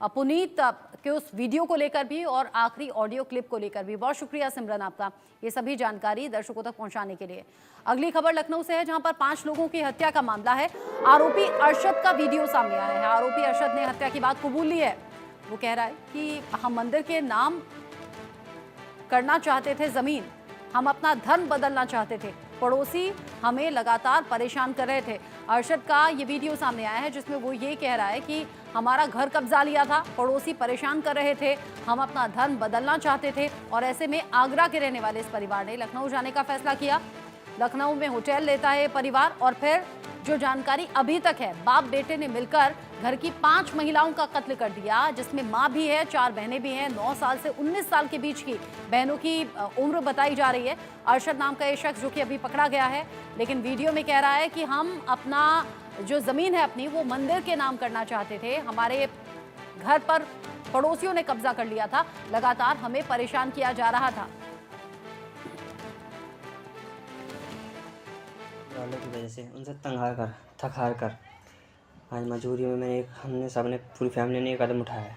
पुनीत के उस वीडियो को लेकर भी और आखिरी ऑडियो क्लिप को लेकर भी। बहुत शुक्रिया सिमरन आपका ये सभी जानकारी दर्शकों तक पहुंचाने के लिए। अगली खबर लखनऊ से है, जहां पर 5 लोगों की हत्या का मामला है। आरोपी अरशद का वीडियो सामने आया है। आरोपी अरशद ने हत्या की बात कबूल ली है। वो कह रहा है कि हम मंदिर के नाम करना चाहते थे जमीन, हम अपना धर्म बदलना चाहते थे, पड़ोसी हमें लगातार परेशान कर रहे थे। अरशद का ये वीडियो सामने आया है जिसमें वो ये कह रहा है कि हमारा घर कब्जा लिया था, पड़ोसी परेशान कर रहे थे, हम अपना धर्म बदलना चाहते थे। और ऐसे में आगरा के रहने वाले इस परिवार ने लखनऊ जाने का फैसला किया। लखनऊ में होटल लेता है परिवार और फिर जो जानकारी अभी तक है, बाप बेटे ने मिलकर घर की 5 महिलाओं का कत्ल कर दिया, जिसमें मां भी है, 4 बहनें भी हैं। 9 साल से 19 साल के बीच की बहनों की उम्र बताई जा रही है। अरशद नाम का ये शख्स जो कि अभी पकड़ा गया है, लेकिन वीडियो में कह रहा है कि हम अपना जो जमीन है अपनी वो मंदिर के नाम करना चाहते थे, हमारे घर पर पड़ोसियों ने कब्जा कर लिया था, लगातार हमें परेशान किया जा रहा था। वालों की वजह से उनसे तंग हार कर थक हार कर आज मजबूरी में हमने सबने पूरी फैमिली ने एक कदम उठाया है।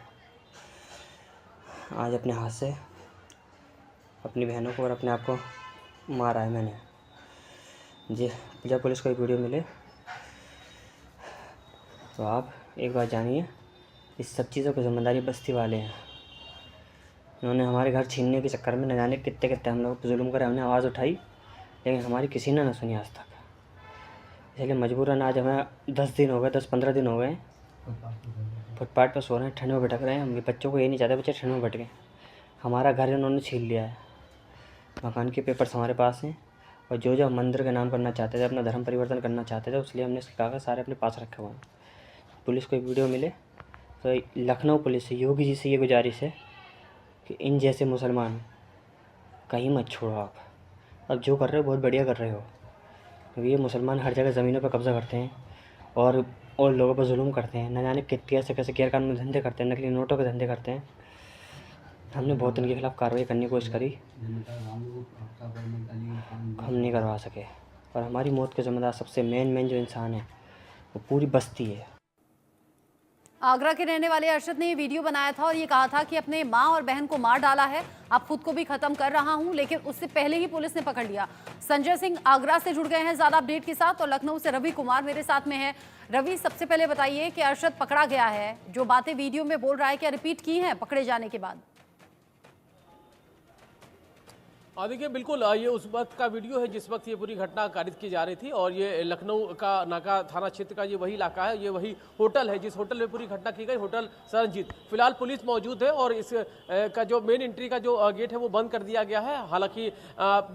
आज अपने हाथ से अपनी बहनों को और अपने आप को मारा है मैंने। जी, जब पुलिस को एक वीडियो मिले तो आप एक बात जानिए, इस सब चीज़ों की जिम्मेदारी बस्ती वाले हैं। उन्होंने हमारे घर छीनने के चक्कर में न जाने कितने कितने हम लोग जुल्म करे, हमने आवाज़ उठाई लेकिन हमारी किसी ने न सुनी आज तक। इसलिए मजबूरन आज हमें 10-15 दिन हो गए फुटपाथ पर सो रहे हैं, ठंड में भटक रहे हैं। हम बच्चों को ये नहीं चाहते बच्चे ठंड में भटकें। हमारा घर इन्होंने छीन लिया है, मकान के पेपर्स हमारे पास हैं और जो जो हम मंदिर का नाम करना चाहते थे, अपना धर्म परिवर्तन करना चाहते थे, इसलिए हमने इसके कागज़ सारे अपने पास रखे हुए हैं। पुलिस को एक वीडियो मिले तो लखनऊ पुलिस से, योगी जी से ये गुजारिश है कि इन जैसे मुसलमान कहीं मत छोड़ो। आप अब जो कर रहे हो बहुत बढ़िया कर रहे हो, क्योंकि ये मुसलमान हर जगह ज़मीनों पर कब्ज़ा करते हैं और लोगों पर जुल्म करते हैं। न जाने कितने कैसे गैरकानूनी धंधे करते हैं, नकली नोटों के धंधे करते हैं। हमने बहुत इनके खिलाफ़ कार्रवाई करने की कोशिश करी, हम नहीं करवा सके। और हमारी मौत के ज़िम्मेदार सबसे मेन जो इंसान है वो पूरी बस्ती है। आगरा के रहने वाले अरशद ने ये वीडियो बनाया था और ये कहा था कि अपने माँ और बहन को मार डाला है, अब खुद को भी खत्म कर रहा हूं, लेकिन उससे पहले ही पुलिस ने पकड़ लिया। संजय सिंह आगरा से जुड़ गए हैं ज्यादा अपडेट के साथ और लखनऊ से रवि कुमार मेरे साथ में है। रवि, सबसे पहले बताइए कि अरशद पकड़ा गया है, जो बातें वीडियो में बोल रहा है क्या रिपीट की हैं पकड़े जाने के बाद? देखिए, बिल्कुल ये उस वक्त का वीडियो है जिस वक्त ये पूरी घटना कारित की जा रही थी और ये लखनऊ का नाका थाना क्षेत्र का ये वही इलाका है, ये वही होटल है जिस होटल में पूरी घटना की गई, होटल सरनजीत। फिलहाल पुलिस मौजूद है और इस का जो मेन एंट्री का जो गेट है वो बंद कर दिया गया है। हालांकि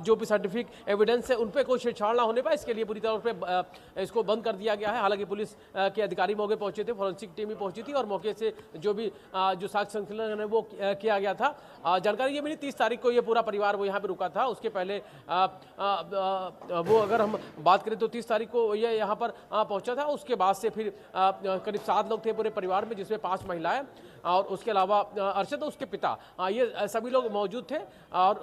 जो भी सर्टिफिकेट एविडेंस है उन पर कोई छेड़छाड़ ना होने पाए, इसके लिए पूरी तौर पर इसको बंद कर दिया गया है। हालांकि पुलिस के अधिकारी मौके पहुंचे थे, फॉरेंसिक टीम भी पहुंची थी और मौके से जो भी जो साक्ष्य संकलन है वो किया गया था। जानकारी ये मिली 30 तारीख को ये पूरा परिवार वो यहाँ पे रुका था। उसके पहले वो अगर हम बात करें तो 30 तारीख को ये यहाँ पर पहुंचा था। उसके बाद से फिर करीब 7 लोग थे पूरे परिवार में, जिसमें 5 महिलाएं और उसके अलावा अरशद उसके पिता, ये सभी लोग मौजूद थे। और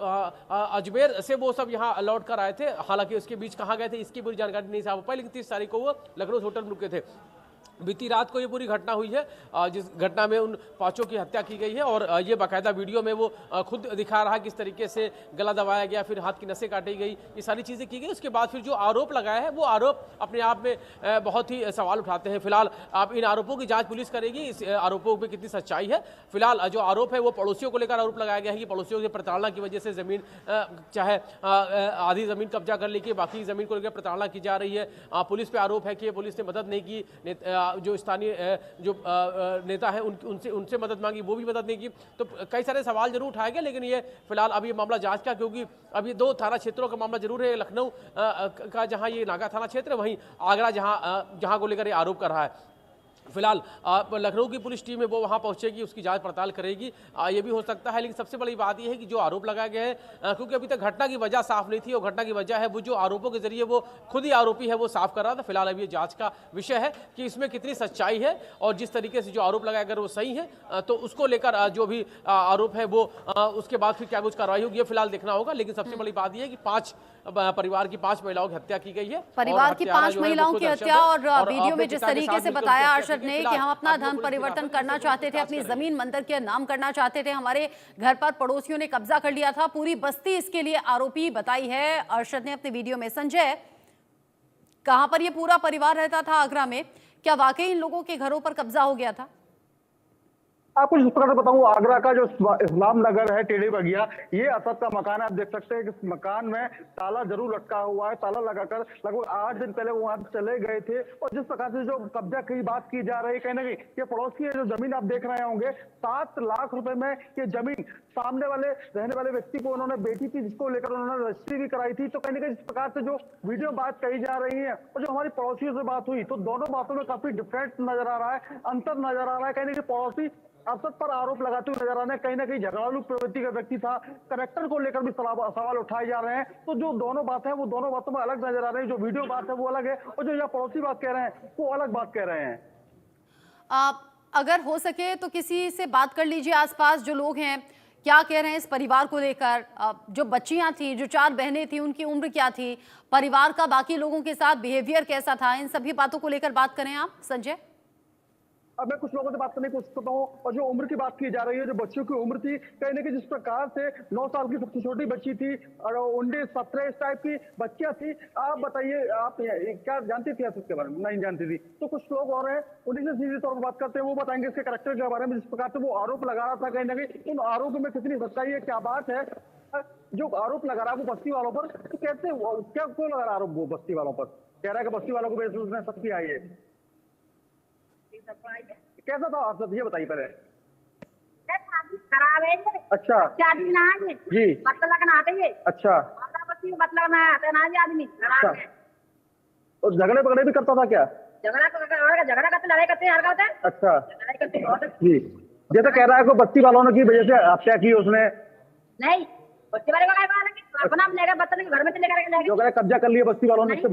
अजमेर से वो सब यहाँ लौट कर आए थे। हालांकि उसके बीच कहाँ गए थे इसकी पूरी जानकारी नहीं साफ हो पाई, लेकिन 30 तारीख को वो लखनऊ होटल में रुके थे। बीती रात को ये पूरी घटना हुई है, जिस घटना में उन 5 की हत्या की गई है और ये बाकायदा वीडियो में वो खुद दिखा रहा है किस तरीके से गला दबाया गया, फिर हाथ की नसें काटी गई, ये सारी चीज़ें की गई। उसके बाद फिर जो आरोप लगाया है वो आरोप अपने आप में बहुत ही सवाल उठाते हैं। फिलहाल अब इन आरोपों की जांच पुलिस करेगी, इस आरोपों में कितनी सच्चाई है। फिलहाल जो आरोप है वो पड़ोसियों को लेकर आरोप लगाया गया है कि पड़ोसियों की प्रताड़ना की वजह से ज़मीन चाहे आधी ज़मीन कब्जा कर ली कि बाकी ज़मीन को लेकर प्रताड़ना की जा रही है। पुलिस पे आरोप है कि पुलिस ने मदद नहीं की, जो स्थानीय जो नेता है उनसे मदद मांगी, वो भी मदद नहीं की। तो कई सारे सवाल जरूर उठाए गए, लेकिन ये फिलहाल अभी मामला जांच का, क्योंकि अभी 2 थाना क्षेत्रों का मामला जरूर है, लखनऊ का जहां ये नागा थाना क्षेत्र, वहीं आगरा जहां को लेकर ये आरोप कर रहा है। फिलहाल लखनऊ की पुलिस टीम है वो वहाँ पहुंचेगी, उसकी जांच पड़ताल करेगी। ये भी हो सकता है, लेकिन सबसे बड़ी बात यह है कि जो आरोप लगाए गए हैं, क्योंकि अभी तक घटना की वजह साफ नहीं थी और घटना की वजह है वो जो आरोपों के जरिए वो खुद ही आरोपी है वो साफ कर रहा था। फिलहाल अभी ये जांच का विषय है कि इसमें कितनी सच्चाई है और जिस तरीके से जो आरोप लगाए अगर वो सही है तो उसको लेकर जो भी आरोप है वो उसके बाद फिर क्या कुछ कार्रवाई होगी, ये फिलहाल देखना होगा। लेकिन सबसे बड़ी बात यह है कि 5 परिवार की 5 महिलाओं की हत्या की गई है। परिवार की 5 महिलाओं की हत्या और वीडियो में जिस तरीके से बताया अरशद अरशद ने कि हम अपना धर्म परिवर्तन करना चाहते थे, अपनी जमीन मंदिर के नाम करना चाहते थे, हमारे घर पर पड़ोसियों ने कब्जा कर लिया था, पूरी बस्ती इसके लिए आरोपी बताई है अरशद ने अपने वीडियो में। संजय, कहां पर ये पूरा परिवार रहता था आगरा में? क्या वाकई इन लोगों के घरों पर कब्जा हो गया था? आपको जिस प्रकार से बताऊं, आगरा का जो इस्लाम नगर है, टेढ़ी बगिया, ये असद का मकान है। आप देख सकते हैं कि इस मकान में ताला जरूर लटका हुआ है। ताला लगाकर लगभग 8 दिन पहले वो वहां चले गए थे। और जिस प्रकार से जो कब्जा की बात की जा रही है, कहीं ना कहीं ये पड़ोसी है, जो जमीन आप देख रहे होंगे 7 लाख रुपए में ये जमीन सामने वाले रहने वाले व्यक्ति को उन्होंने बेची थी, जिसको लेकर उन्होंने रजिस्ट्री भी कराई थी। तो कहीं ना कहीं जिस प्रकार से जो वीडियो बात कही जा रही है और जो हमारी पड़ोसियों से बात हुई, तो दोनों बातों में काफी डिफरेंट नजर आ रहा है, अंतर नजर आ रहा है। कहीं ना कहीं पड़ोसी अरशद पर आरोप लगाते हुए नजर आ रहे हैं, कहीं ना कहीं झगड़ालू प्रवृत्ति का व्यक्ति था। करेक्टर को लेकर भी सवाल उठाए जा रहे हैं। तो जो दोनों बातें हैं वो दोनों बातों में अलग नजर आ रही है। जो वीडियो बात है वो अलग है और जो यहाँ पड़ोसी बात कह रहे हैं वो अलग बात कह रहे हैं। आप अगर हो सके तो किसी से बात कर लीजिए, आसपास जो लोग हैं क्या कह रहे हैं इस परिवार को लेकर। जो बच्चियां थी, जो 4 बहनें थी, उनकी उम्र क्या थी, परिवार का बाकी लोगों के साथ बिहेवियर कैसा था, इन सभी बातों को लेकर बात करें आप संजय। अब मैं कुछ लोगों से बात करने की कोशिश करता हूँ और जो उम्र की बात की जा रही है, जो बच्चों की उम्र थी, कहीं ना कहीं जिस प्रकार से 9 साल की सबसे छोटी बच्ची थी और 19-17 इस टाइप की बच्चियां थी। आप बताइए, आप क्या जानती थी इसके बारे में? नहीं जानती थी। तो कुछ लोग और हैं, उन्हीं से सीधे तौर पर बात करते हैं, वो बताएंगे इसके कैरेक्टर के बारे में, जिस प्रकार से वो आरोप लगा रहा था। कहीं ना कहीं उन आरोपों में कितनी सच्चाई है, क्या बात है। जो आरोप लगा रहा है वो बस्ती वालों पर, तो कैसे, क्या क्यों लगा रहा है आरोप वो बस्ती वालों पर? कह रहा है कि बस्ती वालों को उसने सख्ती आई है। कैसा था अरशद, ये बताइए पहले। खराब है। अच्छा जी। मतलब ना अच्छा। मतलब ना आदमी खराब है। और झगड़े पगड़े भी करता था क्या? झगड़ा करते, लड़ाई करते, हर करते। अच्छा लड़ाई करते जी। जैसे कह रहा है कि बस्ती वालों ने की वजह से हत्या की उसने। नहीं, बस्ती वाले को अपना लेकर बच्चे घर में लेकर जो कह कब्जा कर लिया बस्ती वालों ने उससे।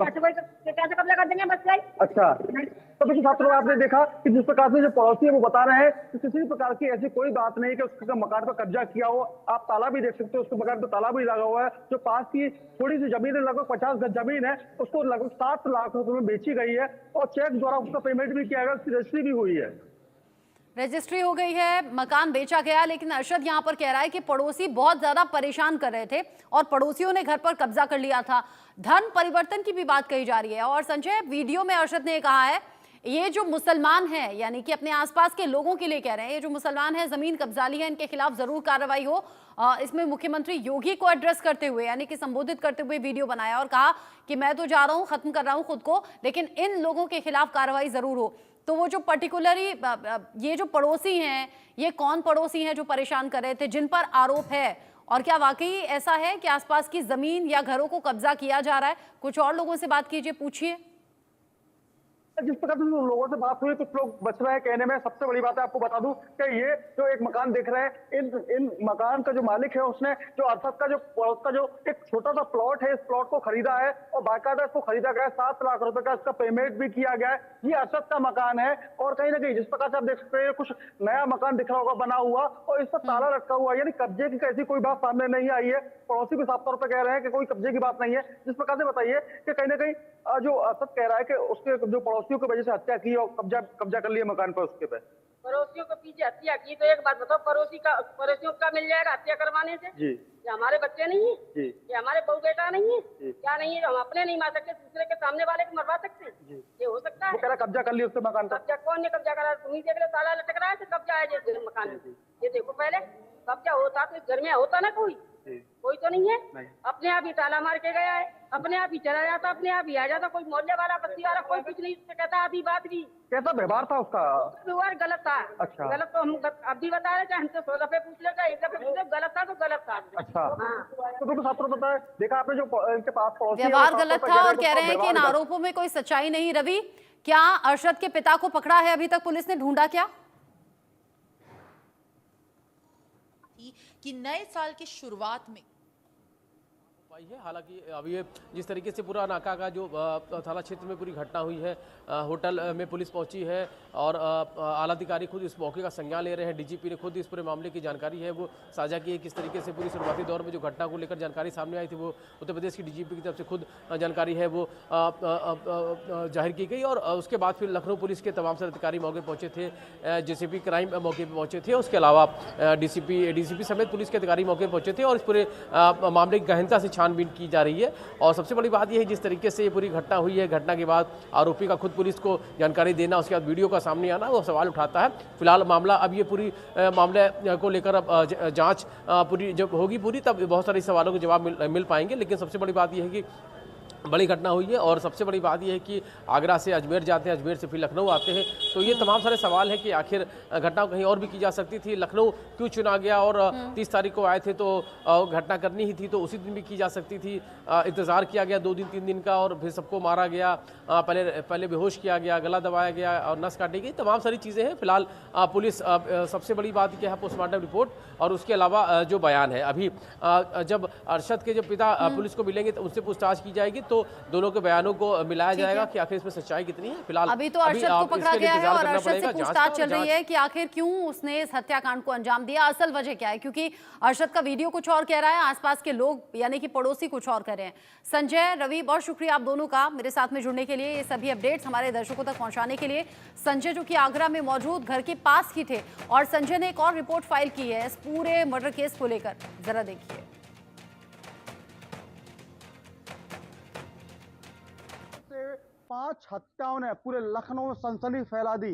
कैसे कब्जा कर देंगे बच्चे? अच्छा, तो देखिए छात्रों, आपने देखा कि जिस प्रकार से जो पड़ोसी है वो बता रहे हैं कि किसी प्रकार की ऐसी कोई बात नहीं कि उसके मकान पर कब्जा किया हो। आप ताला भी देख सकते हो, उसके मकान पर ताला भी लगा हुआ है। जो पास की थोड़ी सी जमीन है, लगभग 50 गज जमीन है, उसको लगभग 7 लाख रुपए में बेची गई है और चेक द्वारा उसका पेमेंट भी किया गया, उसकी रजिस्ट्री भी हुई है। रजिस्ट्री हो गई है, मकान बेचा गया। लेकिन अरशद यहाँ पर कह रहा है कि पड़ोसी बहुत ज्यादा परेशान कर रहे थे और पड़ोसियों ने घर पर कब्जा कर लिया था। धर्म परिवर्तन की भी बात कही जा रही है। और संजय, वीडियो में अरशद ने कहा है ये जो मुसलमान हैं, यानी कि अपने आसपास के लोगों के लिए कह रहे हैं, ये जो मुसलमान हैं जमीन कब्जा ली है, इनके खिलाफ जरूर कार्रवाई हो। इसमें मुख्यमंत्री योगी को एड्रेस करते हुए, यानी कि संबोधित करते हुए वीडियो बनाया और कहा कि मैं तो जा रहा हूं, खत्म कर रहा हूं खुद को, लेकिन इन लोगों के खिलाफ कार्रवाई जरूर हो। तो वो जो पर्टिकुलरली ये जो पड़ोसी हैं, ये कौन पड़ोसी हैं जो परेशान कर रहे थे, जिन पर आरोप है, और क्या वाकई ऐसा है कि आसपास की जमीन या घरों को कब्जा किया जा रहा है? कुछ और लोगों से बात कीजिए, पूछिए। जिस प्रकार से लोगों से बात हुई, कुछ लोग बच रहे हैं कहने में। सबसे बड़ी बात है, आपको बता दूं कि ये जो एक मकान देख रहे हैं, इन मकान का जो मालिक है उसने जो अरशद का जो एक छोटा सा प्लॉट है, इस प्लॉट को खरीदा है और बाकायदा इसको खरीदा गया है। 7 लाख रुपए का इसका पेमेंट भी किया गया है। ये अरशद का मकान है और कहीं ना कहीं जिस प्रकार से आप देख सकते हैं, कुछ नया मकान दिख रहा होगा बना हुआ और इस पर ताला लटका हुआ है, यानी कब्जे की कैसी कोई बात सामने नहीं आई है। पड़ोसी भी साफ तौर पर कह रहे हैं कि कोई कब्जे की बात नहीं है। जिस प्रकार से बताइए कि कहीं ना कहीं जो अरशद कह रहा है कि उसके जो पड़ोसियों की वजह से हत्या की और कब्जा कर लिया मकान पर उसके पे। पड़ोसियों के पीछे हत्या की, तो एक बात बताओ, पड़ोसियों का मिल जाएगा हत्या करवाने से? जी। ये हमारे बच्चे नहीं है जी। ये हमारे बहू बेटा नहीं है जी। क्या नहीं है? हम अपने नहीं मार सकते, दूसरे के सामने वाले को मरवा सकते हैं? जी। ये हो सकता है? वो कह रहा कब्जा कर लिया उसके मकान पर। कब्जा कौन ने कब्जा करा? तुम ही देख लो, ताला लटक रहा है तो कब्जा है जैसे मकान में। ये देखो, पहले कब्जा होता तो इस घर में होता ना कोई तो नहीं है। अपने आप ही ताला मार के गया है, अपने आप ही चला जाता, अपने आप ही आ जाता। कोई मोहल्ले वाला, बस्ती वाला, कोई कुछ नहीं उससे कहता। आधी बात भी कैसा व्यवहार था उसका? व्यवहार गलत था। अच्छा। गलत तो हम अब भी बता रहे थे, हमसे 100 दफे पूछ लेते, 1 दफे पूछ ले, गलत था तो गलत था। अच्छा। तो बिल्कुल छात्रों पता है, देखा आपने जो इनके पास पड़ोसी व्यवहार गलत था और कह रहे हैं कि इन आरोपों में कोई सच्चाई नहीं। रवि, क्या अरशद के पिता को पकड़ा है? अभी तक पुलिस ने ढूंढा क्या? कि नए साल की शुरुआत में आई है। हालांकि अब ये जिस तरीके से पूरा नाका का जो थाना क्षेत्र में पूरी घटना हुई है, होटल में पुलिस पहुंची है और आला अधिकारी खुद इस मौके का संज्ञान ले रहे हैं। डीजीपी ने खुद इस पूरे मामले की जानकारी है वो साझा की है। किस तरीके से पूरी शुरुआती दौर में जो घटना को लेकर जानकारी सामने आई थी वो उत्तर प्रदेश की डीजीपी की तरफ से खुद जानकारी है वो जाहिर की गई और उसके बाद फिर लखनऊ पुलिस के तमाम सारे अधिकारी मौके पहुंचे थे, जेसीपी क्राइम मौके पर पहुंचे थे, उसके अलावा डीसीपी समेत पुलिस के अधिकारी मौके पर पहुंचे थे और इस पूरे मामले की गहनता से छानबीन की जा रही है। और सबसे बड़ी बात यह है जिस तरीके से ये पूरी घटना हुई है, घटना के बाद आरोपी का खुद पुलिस को जानकारी देना, उसके बाद वीडियो का सामने आना, वो सवाल उठाता है। फिलहाल मामला अब ये पूरी मामले को लेकर अब जांच पूरी जब होगी पूरी तब बहुत सारे सवालों के जवाब मिल पाएंगे। लेकिन सबसे बड़ी बात यह है कि बड़ी घटना हुई है और सबसे बड़ी बात यह है कि आगरा से अजमेर जाते हैं, अजमेर से फिर लखनऊ आते हैं, तो ये तमाम सारे सवाल हैं कि आखिर घटना कहीं और भी की जा सकती थी, लखनऊ क्यों चुना गया और 30 तारीख को आए थे तो घटना करनी ही थी तो उसी दिन भी की जा सकती थी। इंतज़ार किया गया 2 दिन 3 दिन का और फिर सबको मारा गया, पहले बेहोश किया गया, गला दबाया गया और नस काटी गई, तमाम सारी चीज़ें हैं। फिलहाल पुलिस सबसे बड़ी बात क्या है पोस्टमार्टम रिपोर्ट और उसके अलावा जो बयान है अभी जब अरशद के जो पिता पुलिस को मिलेंगे तो उनसे पूछताछ की जाएगी तो दोनों के बयानों को मिलाया जाएगा कि आखिर इसमें सच्चाई कितनी है। फिलहाल अभी तो अरशद को पकड़ा गया है और अरशद से पूछताछ चल रही है कि आखिर क्यों उसने इस हत्याकांड को अंजाम दिया, असल वजह क्या है, क्योंकि अरशद का वीडियो कुछ और कह रहा है, आसपास के लोग यानी कि पड़ोसी कुछ और कर रहे हैं। संजय, रवि, बहुत शुक्रिया आप दोनों का मेरे साथ में जुड़ने के लिए, ये सभी अपडेट्स हमारे दर्शकों तक पहुंचाने के लिए। संजय जो कि आगरा में मौजूद घर के पास ही थे और संजय ने एक और रिपोर्ट फाइल की है इस पूरे मर्डर केस को लेकर, जरा देखिए। 5 हत्याओं ने पूरे लखनऊ में सनसनी फैला दी।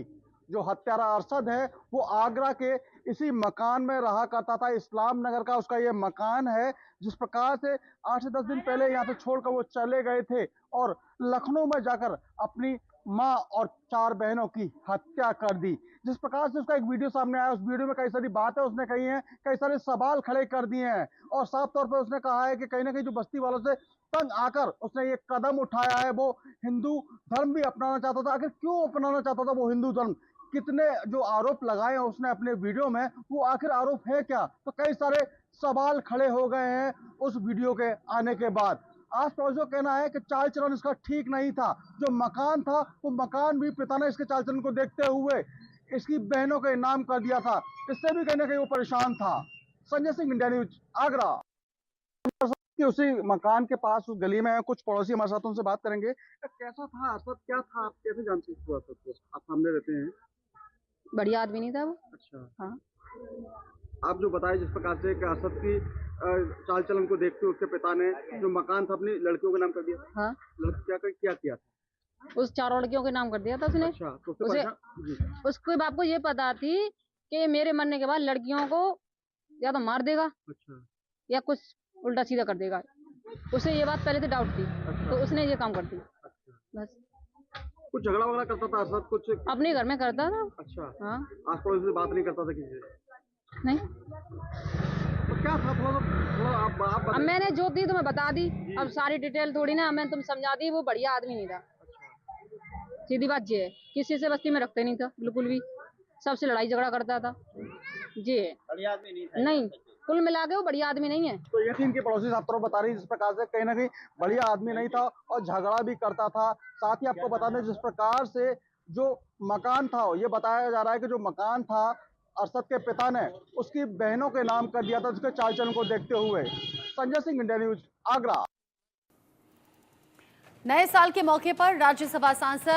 जो हत्यारा अरशद है वो आगरा के इसी मकान में रहा करता था, इस्लाम नगर का उसका ये मकान है। जिस प्रकार से 8 से 10 दिन पहले यहाँ से छोड़कर वो चले गए थे और लखनऊ में जाकर अपनी माँ और 4 बहनों की हत्या कर दी। जिस प्रकार से उसका एक वीडियो सामने आया, उस वीडियो में कई सारी बातें उसने कही हैं, कई सारे सवाल खड़े कर दिए हैं और साफ तौर पर उसने कहा है कि कहीं ना कहीं जो बस्ती वालों से तंग आकर उसने ये कदम उठाया है, वो हिंदू धर्म भी अपनाना चाहता था। आखिर क्यों अपनाना चाहता था वो हिंदू धर्म? कितने जो आरोप लगाए हैं उसने अपने वीडियो में, वो आखिर आरोप है क्या? तो कई सारे सवाल खड़े हो गए हैं उस वीडियो के आने के बाद। आस पड़ोस का कहना है कि चाल चलन इसका ठीक नहीं था, जो मकान था वो मकान भी पिता ने इसके चाल चलन को देखते हुए इसकी बहनों के नाम कर दिया था, इससे भी कहीं ना कहीं वो परेशान था। Sanjay Singh, India news, Agra. उसी मकान के पास उस गली में कुछ पड़ोसी हमारे साथ, उनसे बात करेंगे। कैसा था अरशद, क्या था, आप कैसे जानते हैं अरशद को? आप सामने रहते हैं। बढ़िया आदमी नहीं था वो। अच्छा, हाँ। आप जो बताए जिस प्रकार से अरशद की चाल चलन को देखते हुए उसके पिता ने जो मकान था अपनी लड़कियों के नाम कर दिया। हाँ। क्या किया था? उस 4 लड़कियों के नाम कर दिया था उसने। अच्छा, तो उसके बाप को ये पता थी कि मेरे मरने के बाद लड़कियों को या तो मार देगा, अच्छा, या कुछ उल्टा सीधा कर देगा। उसे ये बात पहले से डाउट थी। अच्छा। तो उसने ये काम कर दिया। अच्छा। बस कुछ झगड़ा वगड़ा करता था अरशद? कुछ अपने घर में करता था। अच्छा। हाँ। आस पड़ोस से बात नहीं करता था किसी से? नहीं। तो क्या था, थोड़ा आप अब मैंने जो दी तुम्हें बता दी, अब सारी डिटेल थोड़ी ना मैं तुम समझा दी। वो बढ़िया आदमी नहीं था। अच्छा। सीधी बात ये है, किसी से बस्ती में रखते नहीं था बिल्कुल भी, सबसे लड़ाई झगड़ा करता था जी। बढ़िया आदमी नहीं था। नहीं, कुल मिला के वो बढ़िया आदमी नहीं है। तो ये इनके पड़ोसी साहब तरफ बता रही जिस प्रकार से कहीं ना कहीं बढ़िया आदमी नहीं था और झगड़ा भी करता था। साथ ही आपको बता दें जिस प्रकार से जो मकान था, ये बताया जा रहा है कि जो मकान था अरशद के पिता ने उसकी बहनों के नाम कर दिया था, उसके चाल चलन को देखते हुए। Sanjay Singh, India news, Agra. नए साल के मौके पर राज्यसभा सांसद